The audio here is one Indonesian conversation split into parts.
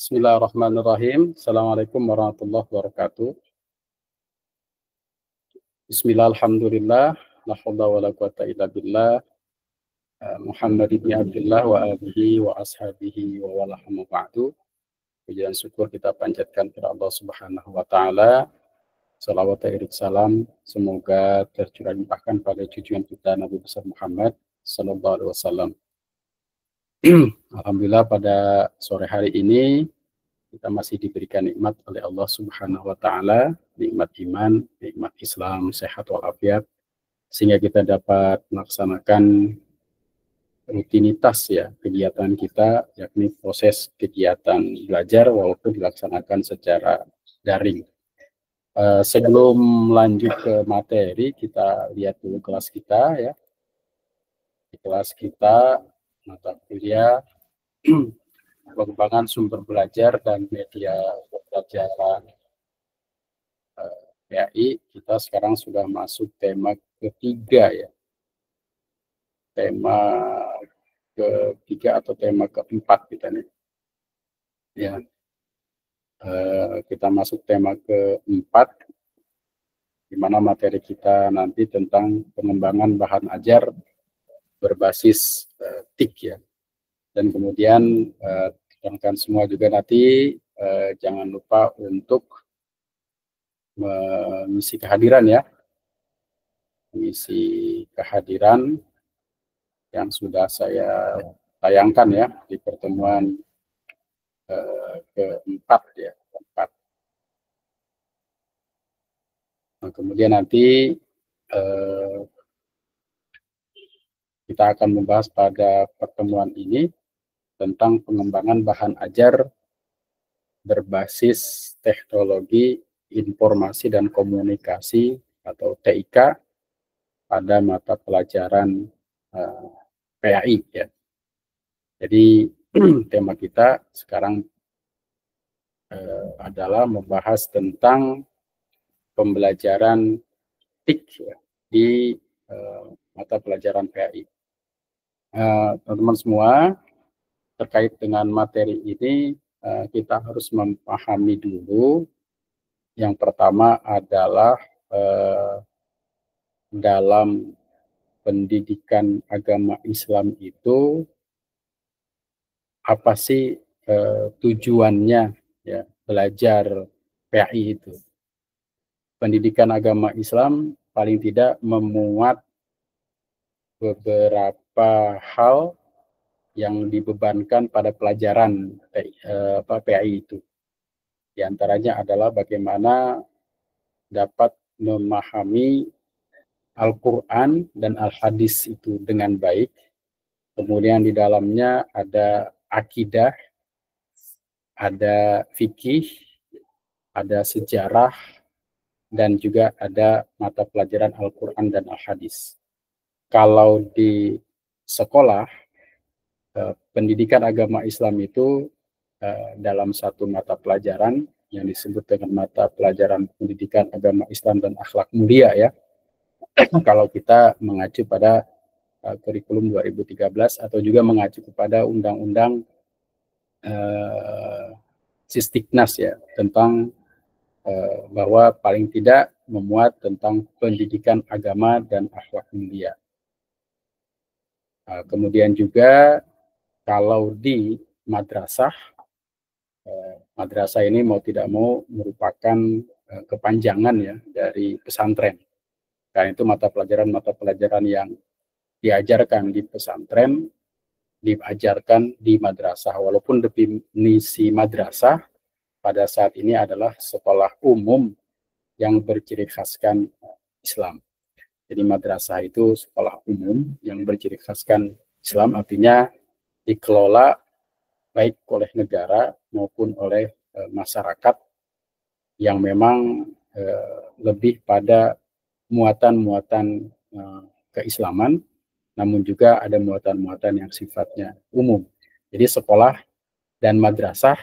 Bismillahirrahmanirrahim. Assalamualaikum warahmatullahi wabarakatuh. Bismillah, alhamdulillah, la haula wa la quwata illa billah, Muhammad ibn Abdullah wa alihi wa ashabihi wa wala amma ba'du. Puji dan syukur kita panjatkan kepada Allah Subhanahu wa taala. Salawat dan salam semoga tercurah limpahkan pada junjungan kita Nabi besar Muhammad sallallahu alaihi wasallam. Alhamdulillah pada sore hari ini kita masih diberikan nikmat oleh Allah Subhanahu wa taala, nikmat iman, nikmat Islam, sehat walafiat, sehingga kita dapat melaksanakan rutinitas ya kegiatan kita, yakni proses kegiatan belajar walaupun dilaksanakan secara daring. Sebelum lanjut ke materi, kita lihat dulu kelas kita ya. Di kelas kita mata kuliah pengembangan sumber belajar dan media pembelajaran PAI, kita sekarang sudah masuk tema ketiga ya. Tema ketiga atau tema keempat kita nih. Ya. Kita masuk tema keempat, di mana materi kita nanti tentang pengembangan bahan ajar berbasis TIK ya. Dan kemudian rekan semua juga nanti jangan lupa untuk mengisi kehadiran ya. Mengisi kehadiran yang sudah saya tayangkan ya di pertemuan keempat ya. Keempat. Nah, kemudian nanti kita akan membahas pada pertemuan ini tentang pengembangan bahan ajar berbasis teknologi informasi dan komunikasi atau TIK pada mata pelajaran PAI ya. Jadi tema kita sekarang adalah membahas tentang pembelajaran TIK ya, di mata pelajaran PAI. Teman-teman semua, terkait dengan materi ini kita harus memahami dulu. Yang pertama adalah dalam pendidikan agama Islam itu apa sih tujuannya ya belajar PAI itu. Pendidikan agama Islam paling tidak memuat beberapa hal yang dibebankan pada pelajaran PAI itu. Di antaranya adalah bagaimana dapat memahami Al-Quran dan Al-Hadis itu dengan baik. Kemudian di dalamnya ada akidah, ada fikih, ada sejarah, dan juga ada mata pelajaran Al-Quran dan Al-Hadis. Kalau di sekolah, pendidikan agama Islam itu dalam satu mata pelajaran yang disebut dengan mata pelajaran pendidikan agama Islam dan akhlak mulia ya. Kalau kita mengacu pada kurikulum 2013 atau juga mengacu kepada undang-undang Sisdiknas ya tentang bahwa paling tidak memuat tentang pendidikan agama dan akhlak mulia. Kemudian juga kalau di madrasah, madrasah ini mau tidak mau merupakan kepanjangan ya dari pesantren. Karena itu mata pelajaran yang diajarkan di pesantren, diajarkan di madrasah. Walaupun definisi madrasah pada saat ini adalah sekolah umum yang berciri khaskan Islam. Jadi madrasah itu sekolah umum yang berciri khaskan Islam, artinya dikelola baik oleh negara maupun oleh masyarakat yang memang lebih pada muatan-muatan keislaman, namun juga ada muatan-muatan yang sifatnya umum. Jadi sekolah dan madrasah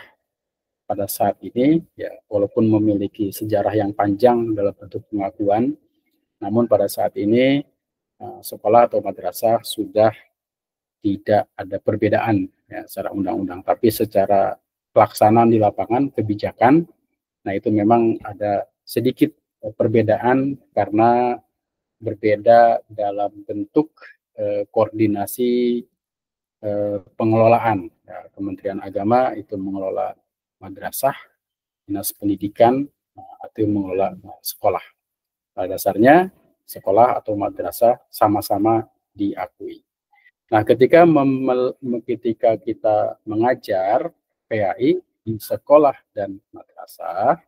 pada saat ini ya walaupun memiliki sejarah yang panjang dalam bentuk pengakuan, namun pada saat ini sekolah atau madrasah sudah tidak ada perbedaan ya secara undang-undang, tapi secara pelaksanaan di lapangan kebijakan. Nah, itu memang ada sedikit perbedaan karena berbeda dalam bentuk koordinasi pengelolaan. Ya, Kementerian Agama itu mengelola madrasah, dinas pendidikan atau mengelola sekolah. Pada dasarnya sekolah atau madrasah sama-sama diakui. Nah, ketika kita mengajar PAI di sekolah dan madrasah,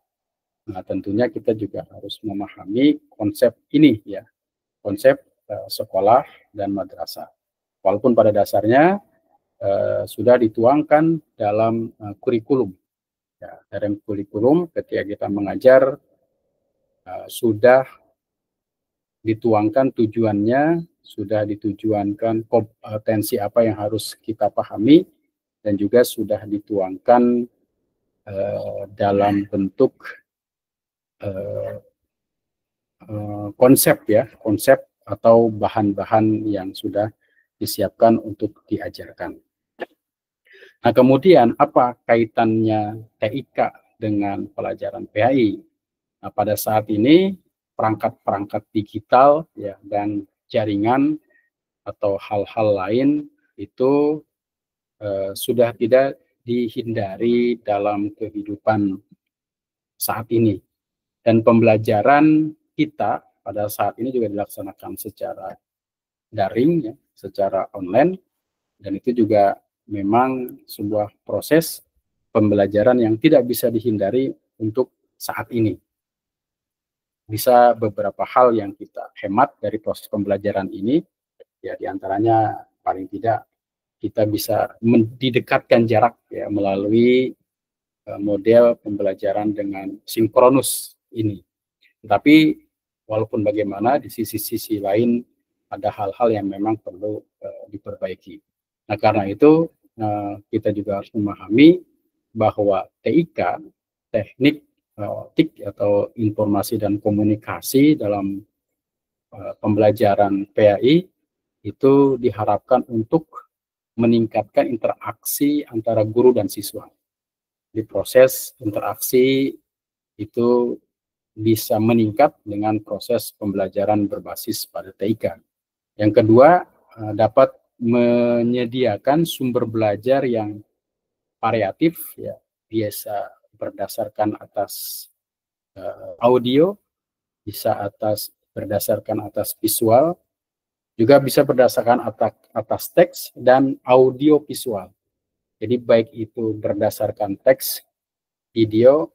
nah tentunya kita juga harus memahami konsep ini ya, konsep sekolah dan madrasah. Walaupun pada dasarnya sudah dituangkan dalam kurikulum. Ya, dalam kurikulum ketika kita mengajar sudah dituangkan tujuannya, sudah ditujuankan kompetensi apa yang harus kita pahami, dan juga sudah dituangkan dalam bentuk konsep ya, konsep atau bahan-bahan yang sudah disiapkan untuk diajarkan. Nah, kemudian apa kaitannya TIK dengan pelajaran PAI? Nah, pada saat ini perangkat-perangkat digital ya dan jaringan atau hal-hal lain itu sudah tidak dihindari dalam kehidupan saat ini. Dan pembelajaran kita pada saat ini juga dilaksanakan secara daring, ya, secara online, dan itu juga memang sebuah proses pembelajaran yang tidak bisa dihindari untuk saat ini. Bisa beberapa hal yang kita hemat dari proses pembelajaran ini, ya diantaranya paling tidak kita bisa didekatkan jarak ya melalui model pembelajaran dengan sinkronus ini. Tapi walaupun bagaimana di sisi-sisi lain ada hal-hal yang memang perlu diperbaiki. Nah, karena itu kita juga harus memahami bahwa TIK, teknik TIK atau informasi dan komunikasi dalam pembelajaran PAI itu diharapkan untuk meningkatkan interaksi antara guru dan siswa. Di proses interaksi itu bisa meningkat dengan proses pembelajaran berbasis pada TIK. Yang kedua, dapat menyediakan sumber belajar yang variatif, ya, biasa berdasarkan atas audio, bisa berdasarkan atas visual, juga bisa berdasarkan atas teks dan audio visual. Jadi baik itu berdasarkan teks, video,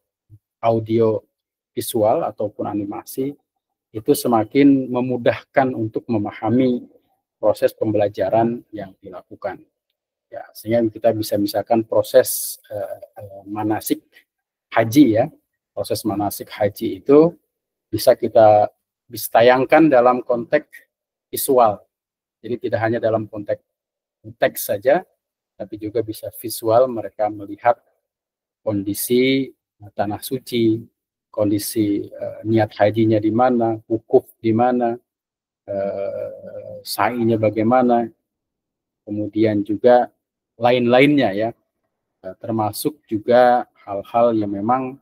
audio visual ataupun animasi, itu semakin memudahkan untuk memahami proses pembelajaran yang dilakukan. Ya, sehingga kita bisa misalkan proses manasik haji ya, proses manasik haji itu bisa kita tayangkan dalam konteks visual. Jadi tidak hanya dalam konteks teks saja, tapi juga bisa visual, mereka melihat kondisi tanah suci, kondisi niat hajinya di mana, wukuf di mana, sa'inya bagaimana, kemudian juga lain-lainnya ya, termasuk juga hal-hal yang memang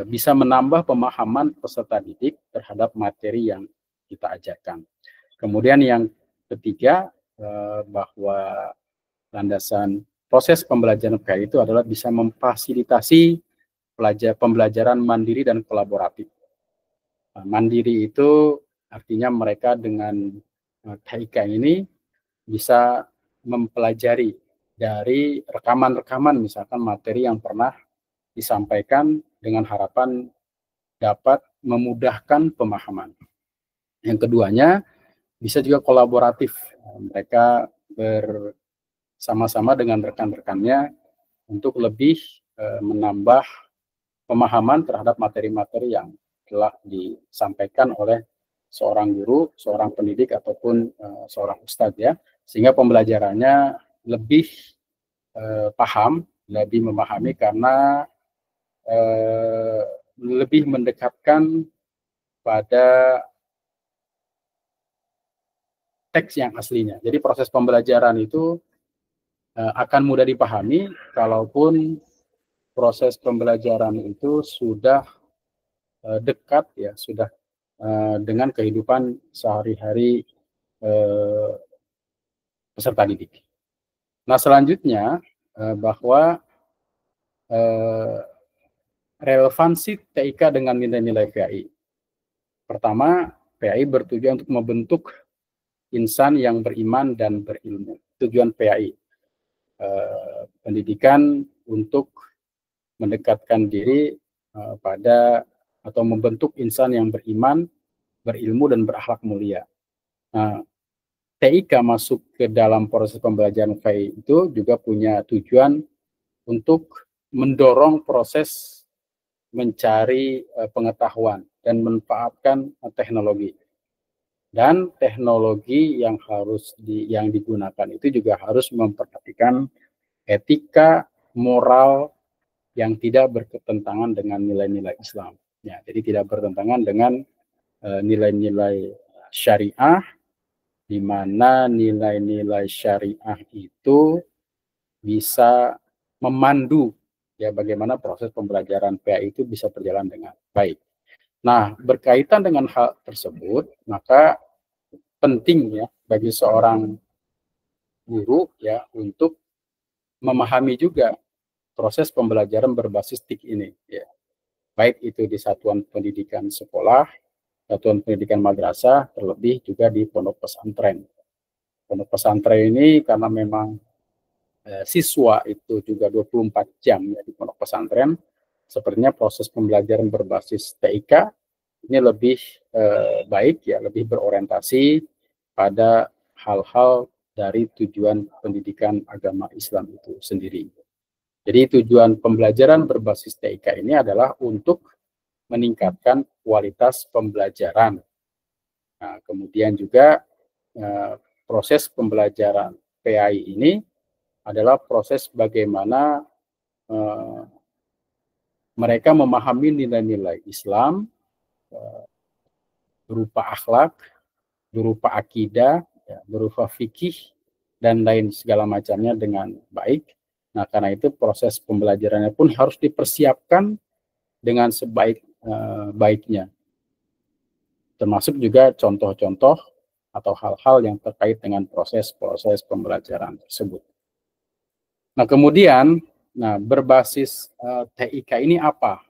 bisa menambah pemahaman peserta didik terhadap materi yang kita ajarkan. Kemudian yang ketiga, bahwa landasan proses pembelajaran PAI itu adalah bisa memfasilitasi pembelajaran mandiri dan kolaboratif. Mandiri itu artinya mereka dengan TIK ini bisa mempelajari dari rekaman-rekaman misalkan materi yang pernah disampaikan dengan harapan dapat memudahkan pemahaman. Yang keduanya bisa juga kolaboratif. Mereka bersama-sama dengan rekan-rekannya untuk lebih menambah pemahaman terhadap materi-materi yang telah disampaikan oleh seorang guru, seorang pendidik ataupun seorang ustadz ya, sehingga pembelajarannya lebih paham, lebih memahami karena lebih mendekatkan pada teks yang aslinya. Jadi proses pembelajaran itu akan mudah dipahami kalaupun proses pembelajaran itu sudah dekat ya, sudah dengan kehidupan sehari-hari peserta didik. Nah, selanjutnya bahwa relevansi TIK dengan nilai-nilai PAI. Pertama, PAI bertujuan untuk membentuk insan yang beriman dan berilmu. Tujuan PAI, pendidikan untuk mendekatkan diri pada atau membentuk insan yang beriman, berilmu, dan berakhlak mulia. Nah, TIK masuk ke dalam proses pembelajaran PAI itu juga punya tujuan untuk mendorong proses mencari pengetahuan dan memanfaatkan teknologi. Dan teknologi yang yang digunakan itu juga harus memperhatikan etika, moral yang tidak bertentangan dengan nilai-nilai Islam. Ya, jadi tidak bertentangan dengan nilai-nilai syariah, di mana nilai-nilai syariah itu bisa memandu ya bagaimana proses pembelajaran PAI itu bisa berjalan dengan baik. Nah, berkaitan dengan hal tersebut, maka penting ya bagi seorang guru ya untuk memahami juga proses pembelajaran berbasis TIK ini ya. Baik itu di satuan pendidikan sekolah, satuan pendidikan madrasah, terlebih juga di pondok pesantren. Pondok pesantren ini karena memang siswa itu juga 24 jam ya di pondok pesantren, sepertinya proses pembelajaran berbasis TIK ini lebih baik ya, lebih berorientasi pada hal-hal dari tujuan pendidikan agama Islam itu sendiri. Jadi tujuan pembelajaran berbasis TIK ini adalah untuk meningkatkan kualitas pembelajaran. Nah, kemudian juga proses pembelajaran PAI ini adalah proses bagaimana mereka memahami nilai-nilai Islam berupa akhlak, berupa akidah, ya, berupa fikih, dan lain segala macamnya dengan baik. Nah, karena itu proses pembelajarannya pun harus dipersiapkan dengan sebaik-baiknya. Termasuk juga contoh-contoh atau hal-hal yang terkait dengan proses-proses pembelajaran tersebut. Nah, kemudian, berbasis TIK ini apa?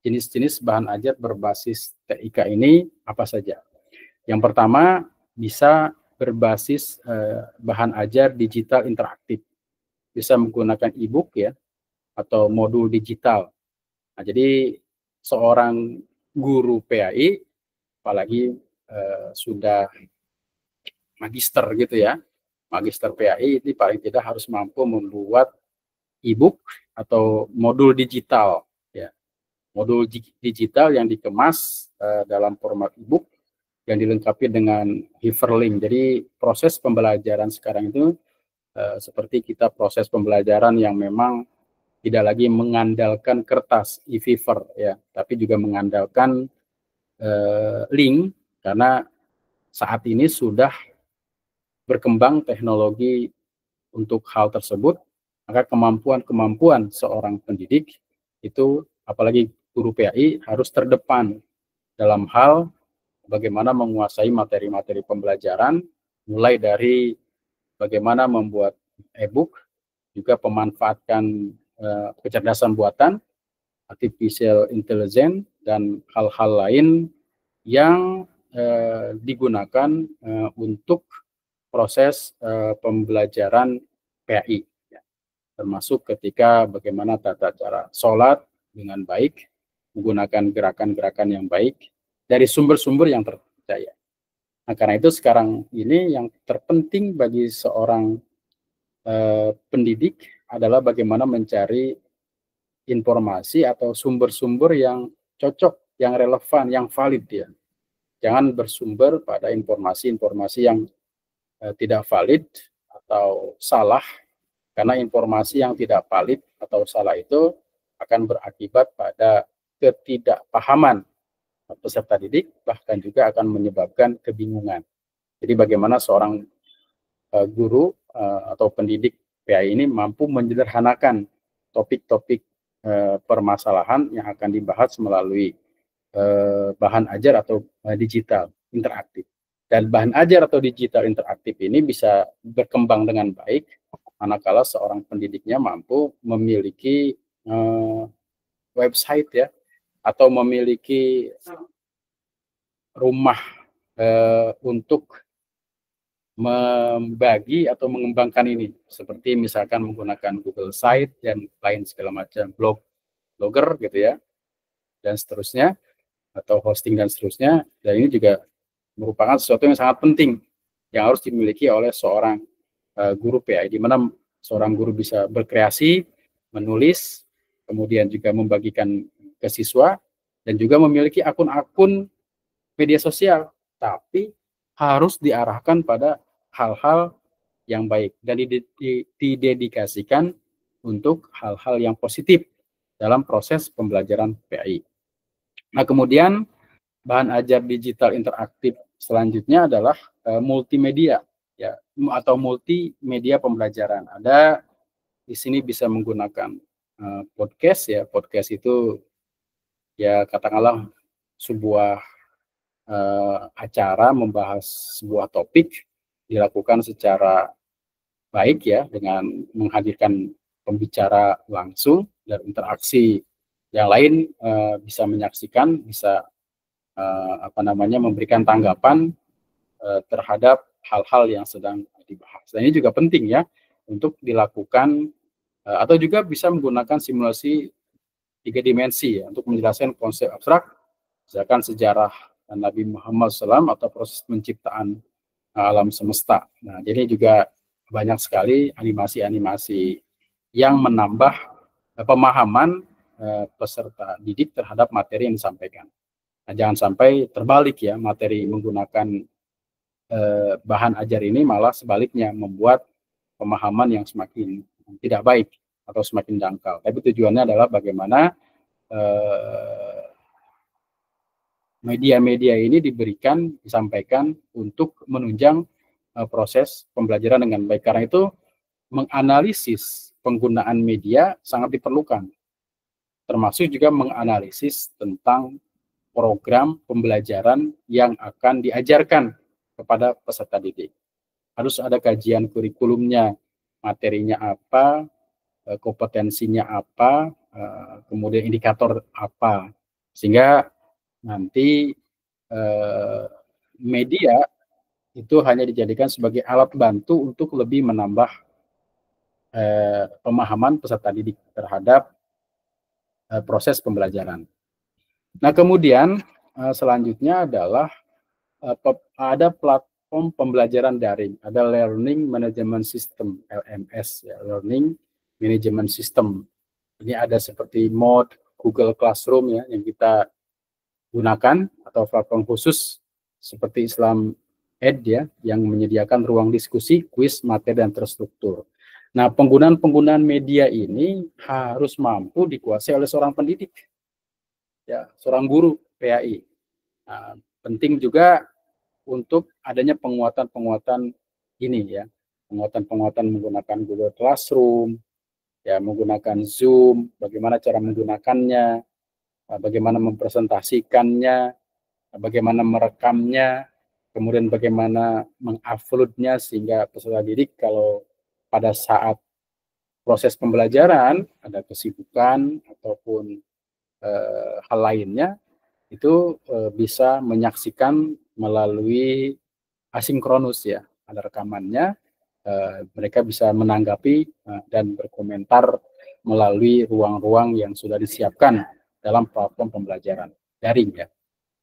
Jenis-jenis bahan ajar berbasis TIK ini apa saja? Yang pertama, bisa berbasis bahan ajar digital interaktif. Bisa menggunakan e-book ya, atau modul digital. Nah, jadi seorang guru PAI, apalagi sudah magister gitu ya, magister PAI ini paling tidak harus mampu membuat e-book atau modul digital ya, modul digital yang dikemas dalam format e-book yang dilengkapi dengan hyperlink. Jadi proses pembelajaran sekarang itu seperti kita proses pembelajaran yang memang tidak lagi mengandalkan kertas e-paper ya, tapi juga mengandalkan link, karena saat ini sudah berkembang teknologi untuk hal tersebut, maka kemampuan seorang pendidik itu, apalagi guru PAI, harus terdepan dalam hal bagaimana menguasai materi-materi pembelajaran, mulai dari bagaimana membuat e-book, juga pemanfaatkan kecerdasan buatan, artificial intelligence, dan hal-hal lain yang digunakan untuk proses pembelajaran PAI, ya. Termasuk ketika bagaimana tata cara sholat dengan baik, menggunakan gerakan-gerakan yang baik dari sumber-sumber yang terpercaya. Nah, karena itu sekarang ini yang terpenting bagi seorang pendidik adalah bagaimana mencari informasi atau sumber-sumber yang cocok, yang relevan, yang valid ya. Jangan bersumber pada informasi-informasi yang tidak valid atau salah, karena informasi yang tidak valid atau salah itu akan berakibat pada ketidakpahaman peserta didik, bahkan juga akan menyebabkan kebingungan. Jadi bagaimana seorang guru atau pendidik PAI ini mampu menyederhanakan topik-topik permasalahan yang akan dibahas melalui bahan ajar atau digital interaktif. Dan bahan ajar atau digital interaktif ini bisa berkembang dengan baik manakala seorang pendidiknya mampu memiliki website ya, atau memiliki rumah untuk membagi atau mengembangkan ini, seperti misalkan menggunakan Google Site dan lain segala macam, blogger gitu ya, dan seterusnya, atau hosting dan seterusnya. Dan ini juga merupakan sesuatu yang sangat penting yang harus dimiliki oleh seorang guru PAI, di mana seorang guru bisa berkreasi, menulis, kemudian juga membagikan ke siswa, dan juga memiliki akun-akun media sosial, tapi harus diarahkan pada hal-hal yang baik dan didedikasikan untuk hal-hal yang positif dalam proses pembelajaran PAI. Nah, kemudian bahan ajar digital interaktif selanjutnya adalah multimedia ya, atau multimedia pembelajaran. Ada di sini bisa menggunakan podcast ya. Podcast itu ya katakanlah sebuah acara membahas sebuah topik dilakukan secara baik ya, dengan menghadirkan pembicara langsung dan interaksi yang lain bisa menyaksikan, bisa memberikan tanggapan terhadap hal-hal yang sedang dibahas. Dan ini juga penting ya untuk dilakukan atau juga bisa menggunakan simulasi 3 dimensi ya, untuk menjelaskan konsep abstrak, misalkan sejarah Nabi Muhammad SAW atau proses penciptaan alam semesta. Nah, jadi juga banyak sekali animasi-animasi yang menambah pemahaman peserta didik terhadap materi yang disampaikan. Nah, jangan sampai terbalik ya, materi menggunakan bahan ajar ini malah sebaliknya membuat pemahaman yang semakin tidak baik atau semakin dangkal. Tapi tujuannya adalah bagaimana media-media ini disampaikan untuk menunjang proses pembelajaran dengan baik. Karena itu menganalisis penggunaan media sangat diperlukan, termasuk juga menganalisis tentang program pembelajaran yang akan diajarkan kepada peserta didik. Harus ada kajian kurikulumnya, materinya apa, kompetensinya apa, kemudian indikator apa, sehingga nanti media itu hanya dijadikan sebagai alat bantu untuk lebih menambah pemahaman peserta didik terhadap proses pembelajaran. Nah, kemudian selanjutnya adalah ada platform pembelajaran daring, ada Learning Management System (LMS) ya, Learning Management System. Ini ada seperti Moodle, Google Classroom ya yang kita gunakan, atau platform khusus seperti Islam Ed ya yang menyediakan ruang diskusi, kuis, materi dan terstruktur. Nah, penggunaan media ini harus mampu dikuasai oleh seorang pendidik ya, seorang guru PAI. Nah, penting juga untuk adanya penguatan ini ya, penguatan menggunakan Google Classroom ya, menggunakan Zoom, bagaimana cara menggunakannya, bagaimana mempresentasikannya, bagaimana merekamnya, kemudian bagaimana menguploadnya, sehingga peserta didik kalau pada saat proses pembelajaran ada kesibukan ataupun hal lainnya, itu bisa menyaksikan melalui asinkronus ya, ada rekamannya, mereka bisa menanggapi dan berkomentar melalui ruang-ruang yang sudah disiapkan dalam platform pembelajaran daring ya.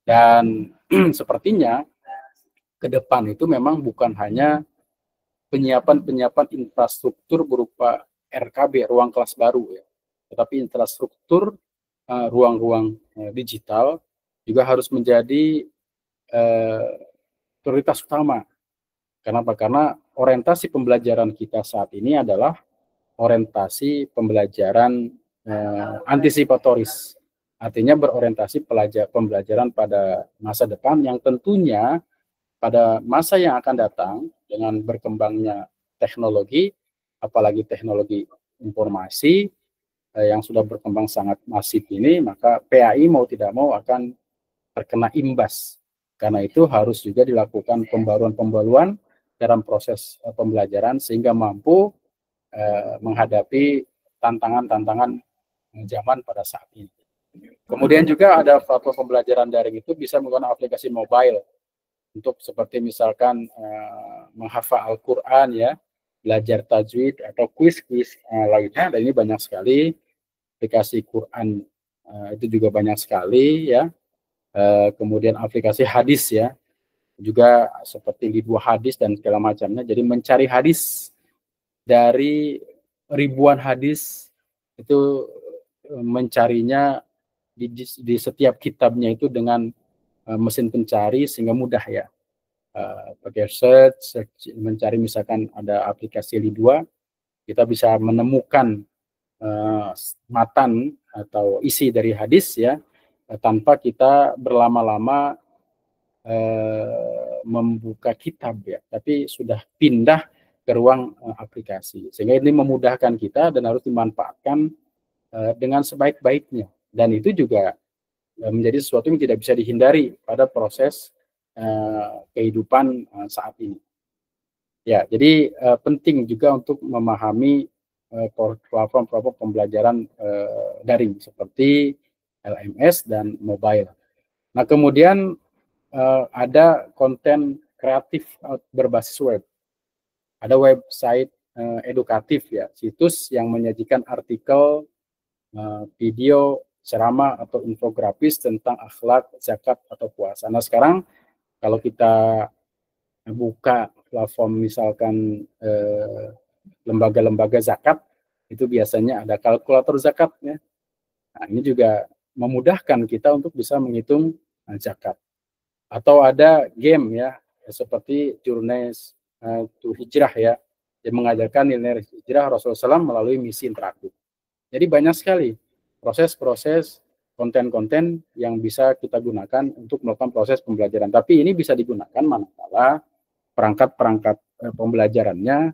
Dan sepertinya ke depan itu memang bukan hanya penyiapan infrastruktur berupa RKB, ruang kelas baru ya, tetapi infrastruktur ruang-ruang digital juga harus menjadi prioritas utama. Kenapa? Karena orientasi pembelajaran kita saat ini adalah orientasi pembelajaran antisipatoris. Artinya berorientasi pembelajaran pada masa depan yang tentunya pada masa yang akan datang dengan berkembangnya teknologi apalagi teknologi informasi yang sudah berkembang sangat masif ini, maka PAI mau tidak mau akan terkena imbas. Karena itu harus juga dilakukan pembaruan-pembaruan dalam proses pembelajaran sehingga mampu menghadapi tantangan-tantangan zaman pada saat ini. Kemudian juga ada platform pembelajaran daring itu bisa menggunakan aplikasi mobile untuk seperti misalkan menghafal Al-Quran ya, belajar tajwid atau kuis-kuis lainnya. Dan ini banyak sekali aplikasi Quran itu juga banyak sekali ya. Kemudian aplikasi hadis ya, juga seperti Lidwa Hadis dan segala macamnya. Jadi mencari hadis dari ribuan hadis itu mencarinya di setiap kitabnya itu dengan mesin pencari sehingga mudah ya. Pakai search, mencari misalkan ada aplikasi Lidwa, kita bisa menemukan matan atau isi dari hadis ya, tanpa kita berlama-lama membuka kitab ya, tapi sudah pindah ke ruang aplikasi. Sehingga ini memudahkan kita dan harus dimanfaatkan dengan sebaik-baiknya. Dan itu juga menjadi sesuatu yang tidak bisa dihindari pada proses kehidupan saat ini. Ya, jadi penting juga untuk memahami platform-platform pembelajaran daring seperti LMS dan mobile. Nah, kemudian ada konten kreatif berbasis web. Ada website edukatif ya, situs yang menyajikan artikel, video, ceramah atau infografis tentang akhlak, zakat atau puasa. Nah, sekarang kalau kita buka platform misalkan lembaga-lembaga zakat, itu biasanya ada kalkulator zakat ya. Nah, ini juga memudahkan kita untuk bisa menghitung zakat. Atau ada game ya, seperti Journey to Hijrah ya, yang mengajarkan nilai hijrah Rasulullah SAW melalui misi interaktif. Jadi banyak sekali proses-proses konten-konten yang bisa kita gunakan untuk melakukan proses pembelajaran. Tapi ini bisa digunakan manakala perangkat-perangkat pembelajarannya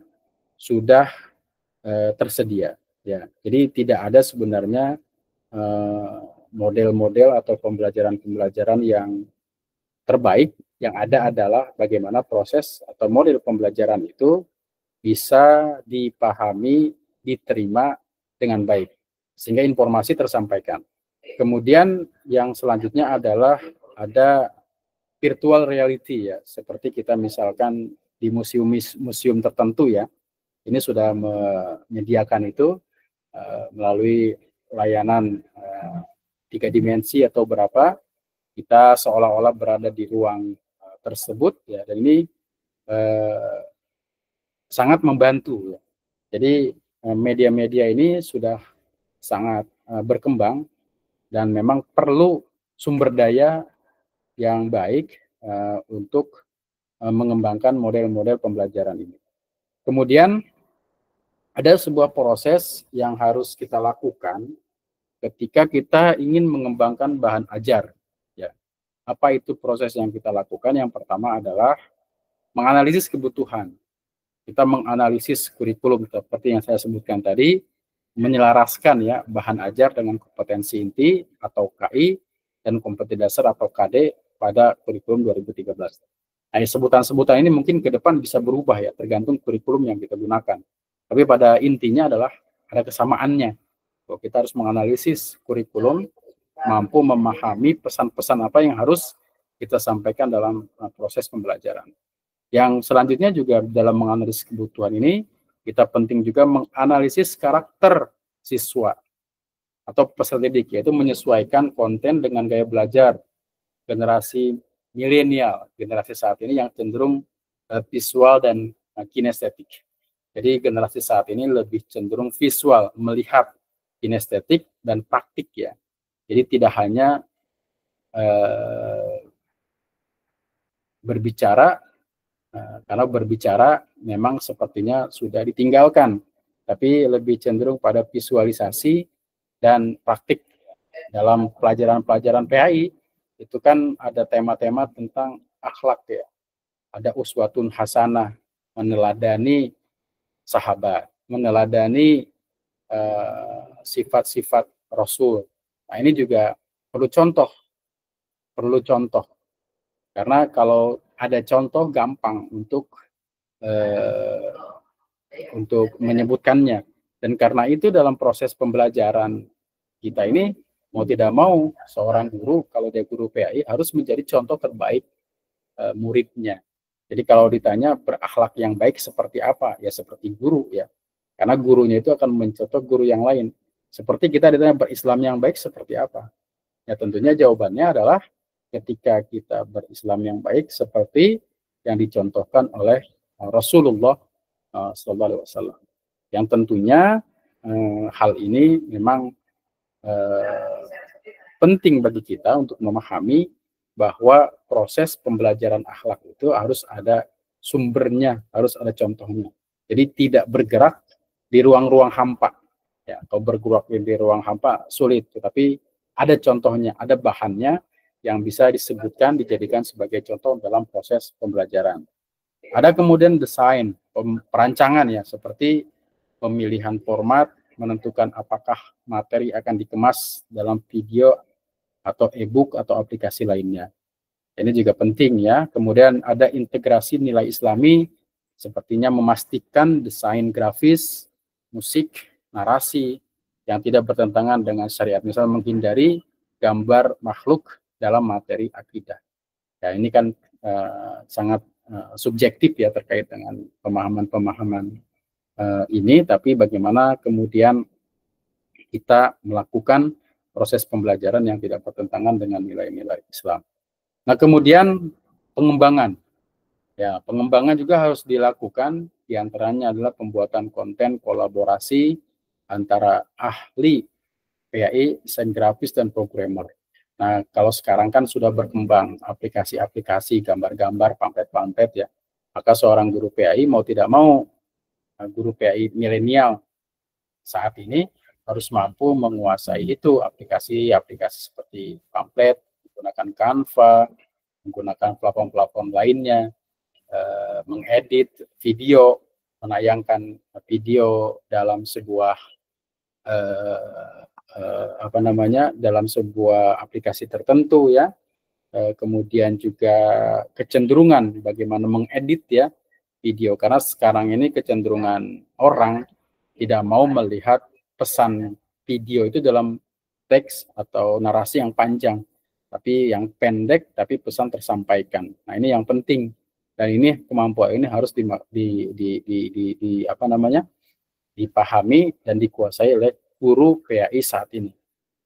sudah tersedia. Ya, jadi tidak ada sebenarnya model-model atau pembelajaran-pembelajaran yang terbaik. Yang ada adalah bagaimana proses atau model pembelajaran itu bisa dipahami, diterima dengan baik, sehingga informasi tersampaikan. Kemudian yang selanjutnya adalah ada virtual reality ya, seperti kita misalkan di museum tertentu ya, ini sudah menyediakan itu melalui layanan 3 dimensi atau berapa, kita seolah-olah berada di ruang tersebut ya, dan ini sangat membantu ya. Jadi media-media ini sudah sangat berkembang dan memang perlu sumber daya yang baik untuk mengembangkan model-model pembelajaran ini. Kemudian ada sebuah proses yang harus kita lakukan ketika kita ingin mengembangkan bahan ajar. Ya. Apa itu proses yang kita lakukan? Yang pertama adalah menganalisis kebutuhan. Kita menganalisis kurikulum seperti yang saya sebutkan tadi, menyelaraskan ya bahan ajar dengan kompetensi inti atau KI dan kompetensi dasar atau KD pada kurikulum 2013. Nah, sebutan-sebutan ini mungkin ke depan bisa berubah ya, tergantung kurikulum yang kita gunakan. Tapi pada intinya adalah ada kesamaannya. Bahwa kita harus menganalisis kurikulum, mampu memahami pesan-pesan apa yang harus kita sampaikan dalam proses pembelajaran. Yang selanjutnya juga dalam menganalisis kebutuhan ini, kita penting juga menganalisis karakter siswa atau peserta didik, yaitu menyesuaikan konten dengan gaya belajar generasi milenial, generasi saat ini yang cenderung visual dan kinestetik. Jadi generasi saat ini lebih cenderung visual, melihat, kinestetik dan praktik ya. Jadi tidak hanya berbicara, karena berbicara memang sepertinya sudah ditinggalkan, tapi lebih cenderung pada visualisasi dan praktik. Dalam pelajaran-pelajaran PAI itu kan ada tema-tema tentang akhlak ya, ada uswatun hasanah, meneladani sahabat, meneladani sifat-sifat Rasul. Nah, ini juga perlu contoh, karena kalau ada contoh gampang untuk menyebutkannya. Dan karena itu dalam proses pembelajaran kita ini, mau tidak mau seorang guru, kalau dia guru PAI, harus menjadi contoh terbaik muridnya. Jadi kalau ditanya berakhlak yang baik seperti apa, ya seperti guru ya. Karena gurunya itu akan mencontoh guru yang lain. Seperti kita ditanya berislam yang baik seperti apa. Ya tentunya jawabannya adalah ketika kita berislam yang baik seperti yang dicontohkan oleh Rasulullah SAW. Yang tentunya hal ini memang penting bagi kita untuk memahami bahwa proses pembelajaran akhlak itu harus ada sumbernya, harus ada contohnya. Jadi tidak bergerak di ruang-ruang hampa. Ya, kalau bergerak di ruang hampa sulit, tetapi ada contohnya, ada bahannya yang bisa disebutkan, dijadikan sebagai contoh dalam proses pembelajaran. Ada kemudian desain, perancangan ya, seperti pemilihan format, menentukan apakah materi akan dikemas dalam video atau e-book atau aplikasi lainnya. Ini juga penting ya. Kemudian ada integrasi nilai Islami, sepertinya memastikan desain grafis, musik, narasi yang tidak bertentangan dengan syariat. Misalnya menghindari gambar makhluk dalam materi akidah. Ya, ini kan sangat subjektif ya terkait dengan pemahaman-pemahaman ini, tapi bagaimana kemudian kita melakukan proses pembelajaran yang tidak bertentangan dengan nilai-nilai Islam. Nah, kemudian pengembangan. Ya, pengembangan juga harus dilakukan, diantaranya adalah pembuatan konten kolaborasi antara ahli PAI, desain grafis, dan programmer. Nah, kalau sekarang kan sudah berkembang aplikasi-aplikasi, gambar-gambar, pamflet-pamflet ya. Maka seorang guru PAI mau tidak mau, guru PAI milenial saat ini harus mampu menguasai itu, aplikasi-aplikasi seperti pamflet, menggunakan Canva, menggunakan platform-platform lainnya, mengedit video, menayangkan video dalam sebuah dalam sebuah aplikasi tertentu ya. Kemudian juga kecenderungan bagaimana mengedit ya video, karena sekarang ini kecenderungan orang tidak mau melihat pesan video itu dalam teks atau narasi yang panjang, tapi yang pendek tapi pesan tersampaikan. Nah, ini yang penting, dan ini kemampuan ini harus dipahami dan dikuasai oleh guru PAI saat ini.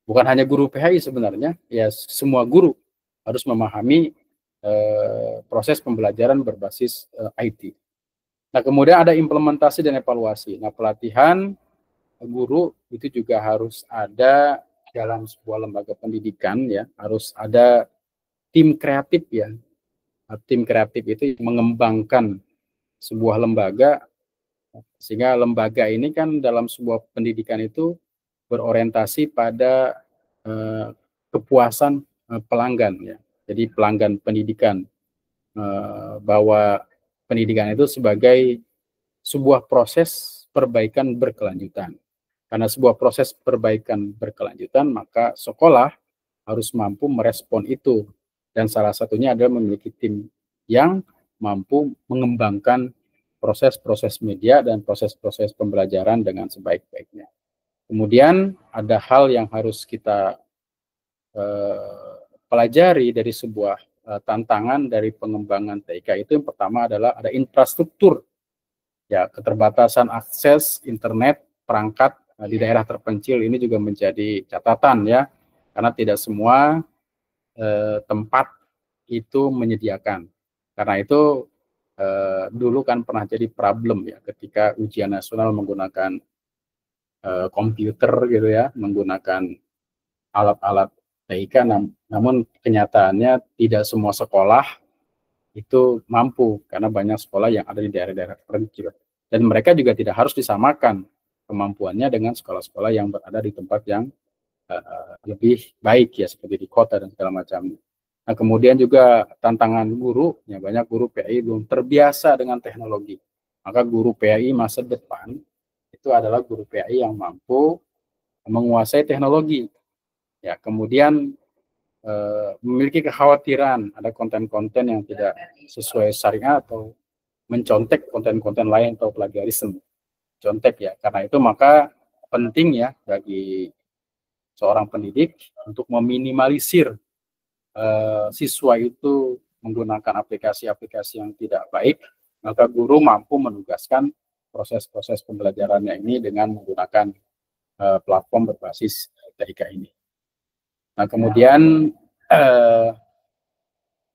Bukan hanya guru PAI sebenarnya, ya semua guru harus memahami proses pembelajaran berbasis IT. Nah, kemudian ada implementasi dan evaluasi. Nah, pelatihan guru itu juga harus ada dalam sebuah lembaga pendidikan ya, harus ada tim kreatif ya. Nah, tim kreatif itu mengembangkan sebuah lembaga, sehingga lembaga ini kan dalam sebuah pendidikan itu berorientasi pada kepuasan pelanggan ya. Jadi pelanggan pendidikan, bahwa pendidikan itu sebagai sebuah proses perbaikan berkelanjutan. Karena sebuah proses perbaikan berkelanjutan, maka sekolah harus mampu merespon itu. Dan salah satunya adalah memiliki tim yang mampu mengembangkan proses-proses media dan proses-proses pembelajaran dengan sebaik-baiknya. Kemudian ada hal yang harus kita pelajari dari sebuah tantangan dari pengembangan TIK itu. Yang pertama adalah ada infrastruktur. Ya, keterbatasan akses internet, perangkat di daerah terpencil ini juga menjadi catatan ya, karena tidak semua tempat itu menyediakan. Karena itu dulu kan pernah jadi problem ya, ketika ujian nasional menggunakan komputer gitu ya, menggunakan alat-alat TIK, namun kenyataannya tidak semua sekolah itu mampu, karena banyak sekolah yang ada di daerah-daerah terpencil. Dan mereka juga tidak harus disamakan kemampuannya dengan sekolah-sekolah yang berada di tempat yang lebih baik ya, seperti di kota dan segala macamnya. Nah, kemudian juga tantangan guru, ya banyak guru PAI belum terbiasa dengan teknologi. Maka guru PAI masa depan itu adalah guru PAI yang mampu menguasai teknologi. Ya, kemudian memiliki kekhawatiran ada konten-konten yang tidak sesuai syariat atau mencontek konten-konten lain atau plagiarisme. Contek ya. Karena itu maka penting ya bagi seorang pendidik untuk meminimalisir siswa itu menggunakan aplikasi-aplikasi yang tidak baik, maka guru mampu menugaskan proses-proses pembelajarannya ini dengan menggunakan platform berbasis TIK ini. Nah, kemudian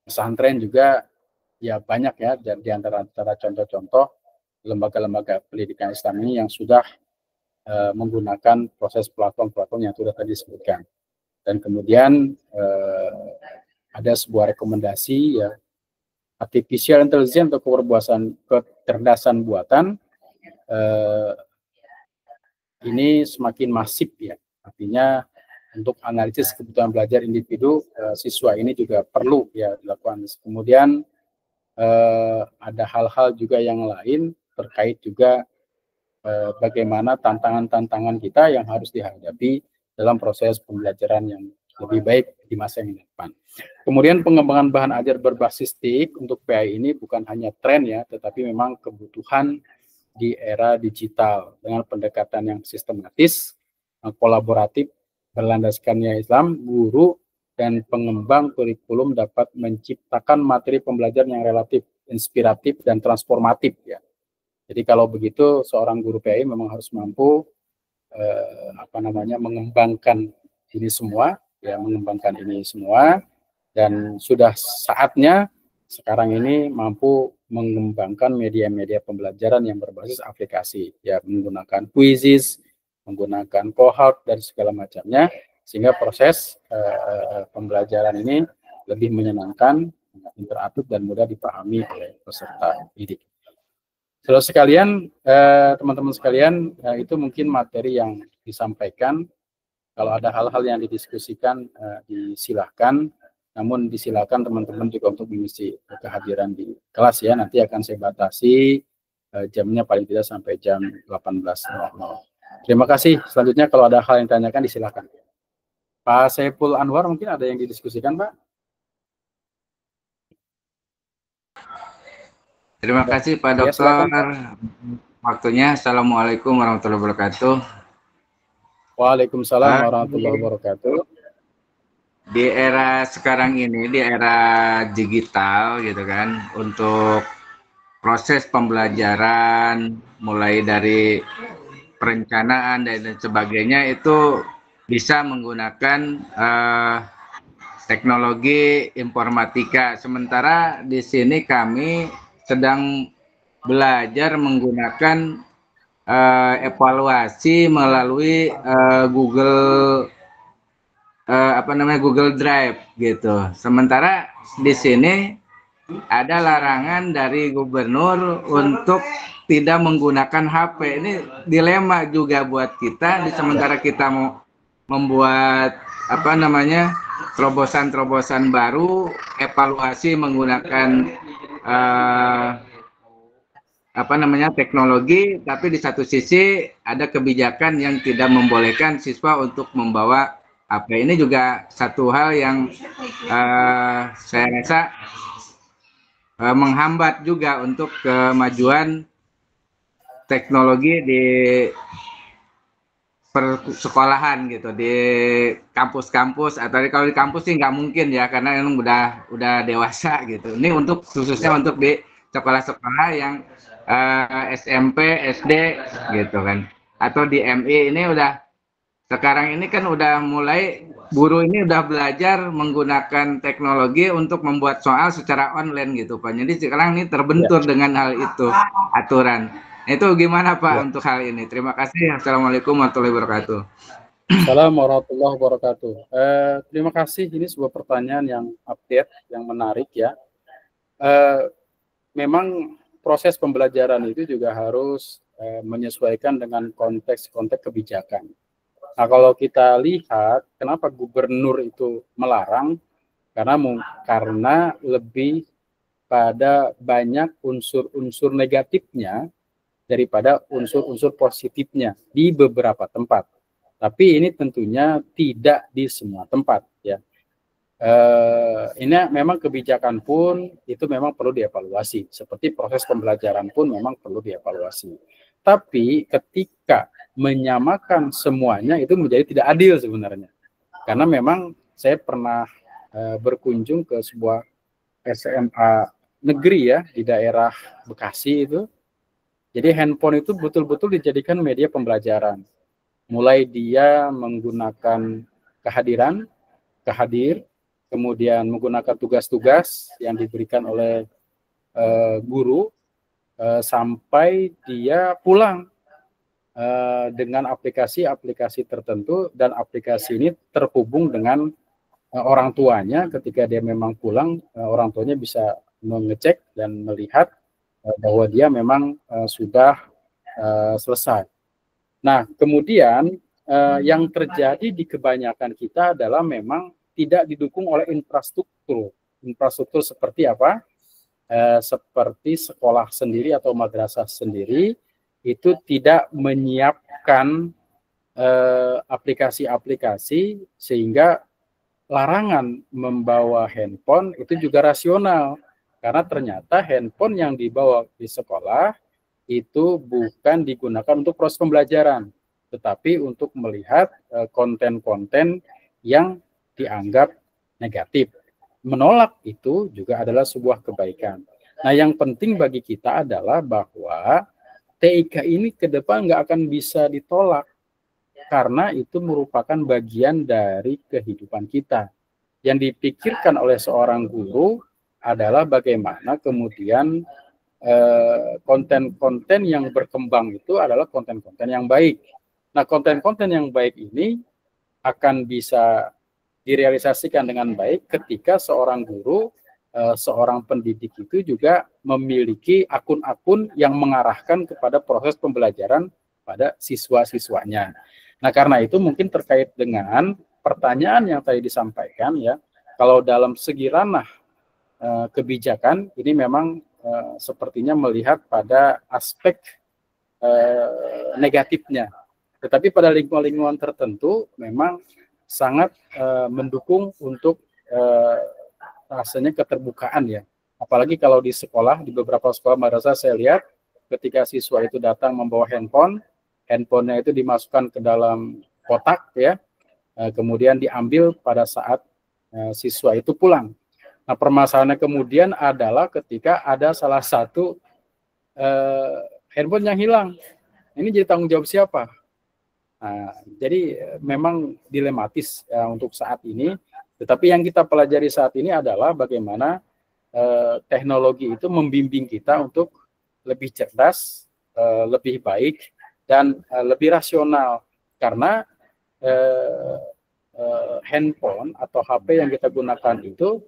pesantren juga ya banyak ya, di antara contoh-contoh lembaga-lembaga pendidikan Islam ini yang sudah menggunakan proses platform-platform yang sudah tadi disebutkan. Dan kemudian ada sebuah rekomendasi ya, artificial intelligence atau kecerdasan buatan ini semakin masif ya. Artinya untuk analisis kebutuhan belajar individu siswa ini juga perlu ya dilakukan. Kemudian ada hal-hal juga yang lain terkait juga bagaimana tantangan-tantangan kita yang harus dihadapi dalam proses pembelajaran yang lebih baik di masa yang depan. Kemudian pengembangan bahan ajar berbasis TIK untuk PAI ini bukan hanya tren ya, tetapi memang kebutuhan di era digital dengan pendekatan yang sistematis, kolaboratif, berlandaskannya Islam, guru dan pengembang kurikulum dapat menciptakan materi pembelajaran yang relatif inspiratif dan transformatif ya. Jadi kalau begitu seorang guru PAI memang harus mampu mengembangkan ini semua ya, mengembangkan ini semua, dan sudah saatnya sekarang ini mampu mengembangkan media-media pembelajaran yang berbasis aplikasi ya, menggunakan quizzes, menggunakan cohort dan segala macamnya, sehingga proses pembelajaran ini lebih menyenangkan, interaktif dan mudah dipahami oleh peserta didik. Saudara sekalian, teman-teman sekalian, itu mungkin materi yang disampaikan. Kalau ada hal-hal yang didiskusikan, disilahkan. Namun disilakan teman-teman juga untuk mengisi kehadiran di kelas ya. Nanti akan saya batasi jamnya paling tidak sampai jam 18.00. Terima kasih. Selanjutnya kalau ada hal yang ditanyakan disilakan. Pak Saiful Anwar mungkin ada yang didiskusikan, Pak? Terima kasih Pak Dokter. Waktunya. Assalamualaikum warahmatullahi wabarakatuh. Waalaikumsalam warahmatullahi wabarakatuh. Di era sekarang ini, di era digital gitu kan, untuk proses pembelajaran mulai dari perencanaan dan sebagainya itu bisa menggunakan teknologi informatika. Sementara di sini kami sedang belajar menggunakan evaluasi melalui Google Google Drive gitu. Sementara di sini ada larangan dari gubernur untuk tidak menggunakan HP. Ini dilema juga buat kita. Di sementara kita mau membuat terobosan-terobosan baru, evaluasi menggunakan teknologi, tapi di satu sisi ada kebijakan yang tidak membolehkan siswa untuk membawa HP. Ini juga satu hal yang saya rasa menghambat juga untuk kemajuan teknologi di persekolahan gitu, di kampus-kampus. Atau kalau di kampus sih nggak mungkin ya, karena memang udah dewasa gitu. Ini untuk khususnya untuk di sekolah-sekolah yang SMP, SD gitu kan, atau di MI. Ini udah sekarang ini kan udah mulai guru ini udah belajar menggunakan teknologi untuk membuat soal secara online gitu Pak. Jadi sekarang ini terbentur dengan hal itu aturan. Itu gimana Pak untuk hal ini? Terima kasih. Assalamualaikum warahmatullahi wabarakatuh. Assalamualaikum warahmatullahi wabarakatuh. Terima kasih. Ini sebuah pertanyaan yang update, yang menarik ya. Memang proses pembelajaran itu juga harus menyesuaikan dengan konteks-konteks kebijakan. Nah, kalau kita lihat kenapa gubernur itu melarang, karena lebih pada banyak unsur-unsur negatifnya daripada unsur-unsur positifnya di beberapa tempat. Tapi ini tentunya tidak di semua tempat ya. Ini memang kebijakan pun itu memang perlu dievaluasi. Seperti proses pembelajaran pun memang perlu dievaluasi. Tapi ketika menyamakan semuanya itu menjadi tidak adil sebenarnya. Karena memang saya pernah berkunjung ke sebuah SMA negeri ya di daerah Bekasi itu. Jadi handphone itu betul-betul dijadikan media pembelajaran. Mulai dia menggunakan kehadir, kemudian menggunakan tugas-tugas yang diberikan oleh guru, sampai dia pulang dengan aplikasi-aplikasi tertentu, dan aplikasi ini terhubung dengan orang tuanya. Ketika dia memang pulang, orang tuanya bisa mengecek dan melihat bahwa dia memang sudah selesai. Nah, kemudian yang terjadi di kebanyakan kita adalah memang tidak didukung oleh infrastruktur. Infrastruktur seperti apa? Seperti sekolah sendiri atau madrasah sendiri itu tidak menyiapkan aplikasi-aplikasi sehingga larangan membawa handphone itu juga rasional. Karena ternyata handphone yang dibawa di sekolah itu bukan digunakan untuk proses pembelajaran, tetapi untuk melihat konten-konten yang dianggap negatif. Menolak itu juga adalah sebuah kebaikan. Nah, yang penting bagi kita adalah bahwa TIK ini ke depan nggak akan bisa ditolak, karena itu merupakan bagian dari kehidupan kita. Yang dipikirkan oleh seorang guru adalah bagaimana kemudian konten-konten yang berkembang itu adalah konten-konten yang baik. Nah, konten-konten yang baik ini akan bisa direalisasikan dengan baik ketika seorang guru, seorang pendidik itu juga memiliki akun-akun yang mengarahkan kepada proses pembelajaran pada siswa-siswanya. Nah, karena itu mungkin terkait dengan pertanyaan yang tadi disampaikan ya, kalau dalam segi ranah kebijakan ini memang sepertinya melihat pada aspek negatifnya. Tetapi pada lingkungan-lingkungan tertentu memang sangat mendukung untuk rasanya keterbukaan ya. Apalagi kalau di sekolah, di beberapa sekolah madrasah saya lihat ketika siswa itu datang membawa handphonenya itu dimasukkan ke dalam kotak ya, kemudian diambil pada saat siswa itu pulang. Nah, permasalahannya kemudian adalah ketika ada salah satu handphone yang hilang. Ini jadi tanggung jawab siapa? Nah, jadi memang dilematis ya, untuk saat ini. Tetapi yang kita pelajari saat ini adalah bagaimana teknologi itu membimbing kita untuk lebih cerdas, lebih baik, dan lebih rasional. Karena handphone atau HP yang kita gunakan itu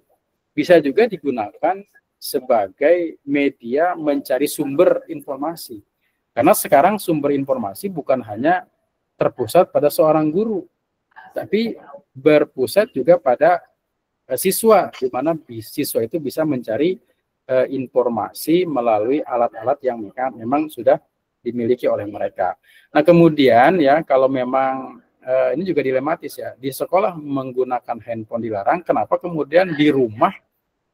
bisa juga digunakan sebagai media mencari sumber informasi. Karena sekarang sumber informasi bukan hanya terpusat pada seorang guru, tapi berpusat juga pada siswa, di mana siswa itu bisa mencari informasi melalui alat-alat yang memang sudah dimiliki oleh mereka. Nah, kemudian ya, kalau memang ini juga dilematis ya, di sekolah menggunakan handphone dilarang, kenapa kemudian di rumah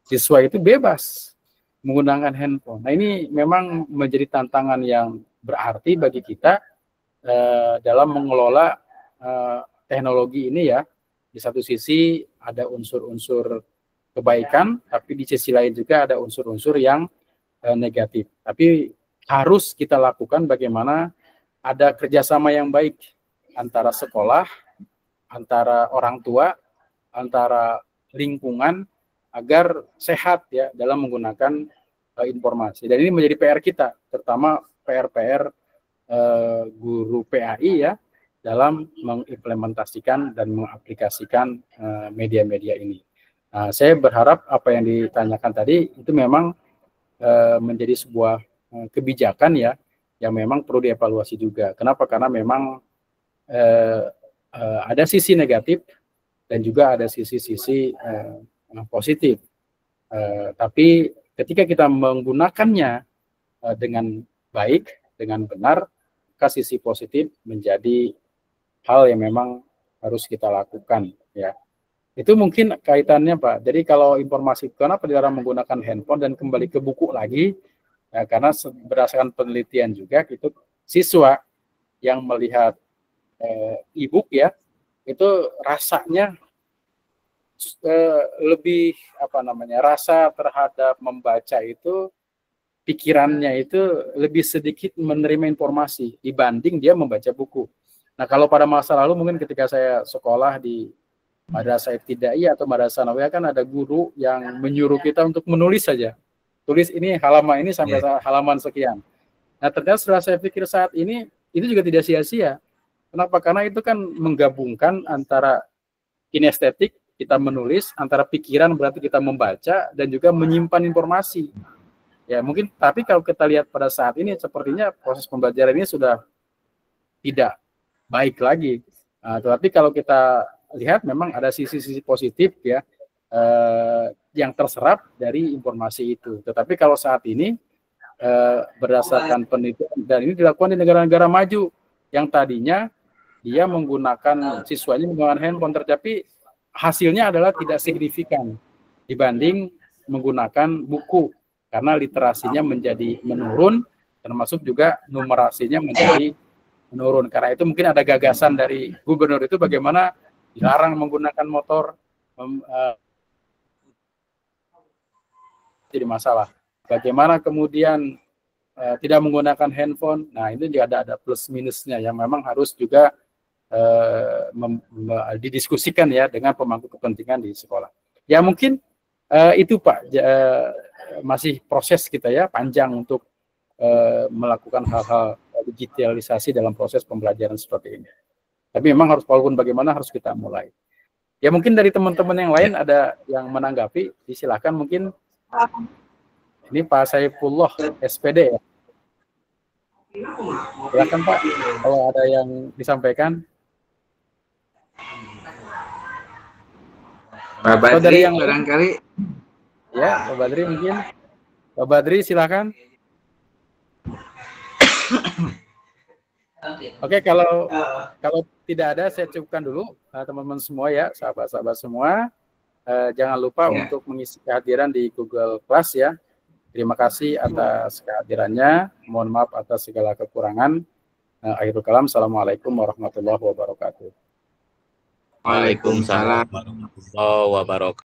siswa itu bebas menggunakan handphone? Nah, ini memang menjadi tantangan yang berarti bagi kita dalam mengelola teknologi ini ya. Di satu sisi ada unsur-unsur kebaikan, tapi di sisi lain juga ada unsur-unsur yang negatif. Tapi harus kita lakukan bagaimana ada kerjasama yang baik antara sekolah, antara orang tua, antara lingkungan, agar sehat ya dalam menggunakan informasi. Dan ini menjadi PR kita, terutama PR guru PAI ya, dalam mengimplementasikan dan mengaplikasikan media-media ini. Nah, saya berharap apa yang ditanyakan tadi itu memang menjadi sebuah kebijakan ya, yang memang perlu dievaluasi juga. Kenapa? Karena memang ada sisi negatif dan juga ada sisi-sisi positif. Tapi ketika kita menggunakannya dengan baik, dengan benar, maka sisi positif menjadi hal yang memang harus kita lakukan, ya. Itu mungkin kaitannya, Pak. Jadi kalau informasi, kenapa dilarang menggunakan handphone dan kembali ke buku lagi, ya, karena berdasarkan penelitian juga, itu siswa yang melihat e-book ya, itu rasanya lebih rasa terhadap membaca itu, pikirannya itu lebih sedikit menerima informasi dibanding dia membaca buku. Nah, kalau pada masa lalu mungkin ketika saya sekolah di madrasah ibtidaiyah atau madrasah sanawiyah, kan ada guru yang menyuruh kita untuk menulis saja. Tulis ini halaman ini sampai halaman sekian. Nah, ternyata setelah saya pikir saat ini, itu juga tidak sia-sia. Kenapa? Karena itu kan menggabungkan antara kinestetik, kita menulis, antara pikiran berarti kita membaca, dan juga menyimpan informasi. Ya mungkin, tapi kalau kita lihat pada saat ini, sepertinya proses pembelajaran ini sudah tidak baik lagi. Nah, tetapi kalau kita lihat memang ada sisi-sisi positif ya, yang terserap dari informasi itu. Tetapi kalau saat ini berdasarkan penelitian, dan ini dilakukan di negara-negara maju, yang tadinya dia menggunakan, siswanya menggunakan handphone, tetapi hasilnya adalah tidak signifikan dibanding menggunakan buku, karena literasinya menjadi menurun, termasuk juga numerasinya menjadi menurun. Karena itu mungkin ada gagasan dari gubernur itu bagaimana dilarang menggunakan motor, jadi masalah. Bagaimana kemudian tidak menggunakan handphone, nah ini juga ada plus minusnya yang memang harus juga didiskusikan ya dengan pemangku kepentingan di sekolah. Ya mungkin itu Pak, masih proses kita ya, panjang untuk melakukan hal-hal digitalisasi dalam proses pembelajaran seperti ini. Tapi memang harus, walaupun bagaimana, harus kita mulai. Ya mungkin dari teman-teman yang lain ada yang menanggapi, silakan. Mungkin ini Pak Saifullah SPD ya. Silakan Pak, kalau ada yang disampaikan. Pak Badri yang barangkali. Ya, Pak Badri mungkin. Pak Badri silakan. Oke, kalau tidak ada, saya cukupkan dulu teman-teman semua ya, sahabat-sahabat semua. Jangan lupa untuk mengisi kehadiran di Google Class ya. Terima kasih atas kehadirannya. Mohon maaf atas segala kekurangan. Akhirul kalam. Assalamualaikum warahmatullahi wabarakatuh. Waalaikumsalam warahmatullahi wabarakatuh.